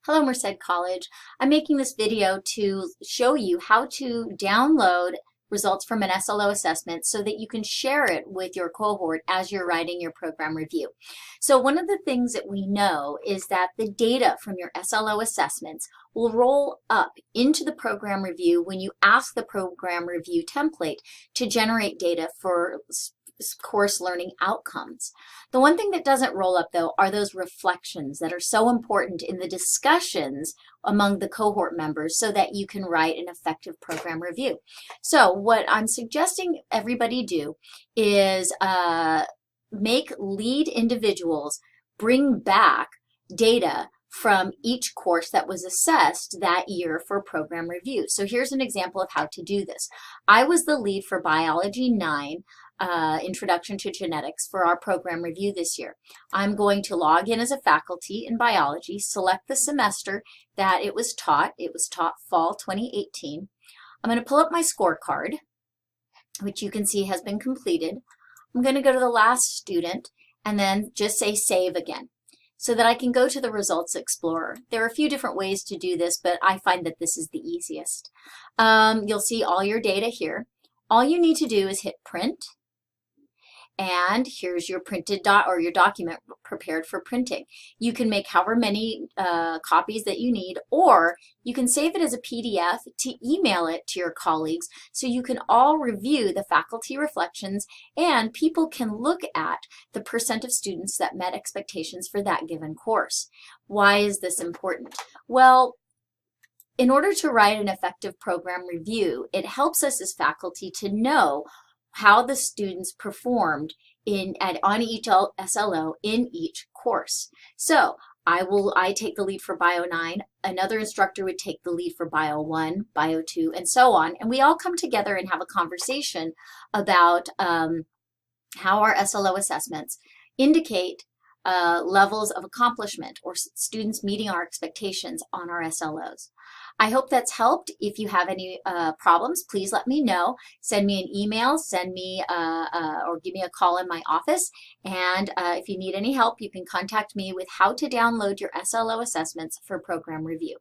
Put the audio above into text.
Hello, Merced College. I'm making this video to show you how to download results from an SLO assessment so that you can share it with your cohort as you're writing your program review. So one of the things that we know is that the data from your SLO assessments will roll up into the program review when you ask the program review template to generate data for course learning outcomes. The one thing that doesn't roll up, though, are those reflections that are so important in the discussions among the cohort members so that you can write an effective program review. So what I'm suggesting everybody do is make lead individuals bring back data from each course that was assessed that year for program review. So here's an example of how to do this. I was the lead for Biology 9, Introduction to Genetics, for our program review this year. I'm going to log in as a faculty in biology, select the semester that it was taught. It was taught fall 2018. I'm going to pull up my scorecard, which you can see has been completed. I'm going to go to the last student and then just say save again, so that I can go to the Results Explorer. There are a few different ways to do this, but I find that this is the easiest. You'll see all your data here. All you need to do is hit print, and here's your printed your document prepared for printing. You can make however many copies that you need, or you can save it as a PDF to email it to your colleagues so you can all review the faculty reflections and people can look at the percent of students that met expectations for that given course. Why is this important? Well, in order to write an effective program review, it helps us as faculty to know how the students performed on each SLO in each course. So I take the lead for Bio 9, another instructor would take the lead for Bio 1, Bio 2, and so on, and we all come together and have a conversation about how our SLO assessments indicate levels of accomplishment or students meeting our expectations on our SLOs. I hope that's helped. If you have any problems, please let me know. Send me an email, send me or give me a call in my office. And if you need any help, you can contact me with how to download your SLO assessments for program review.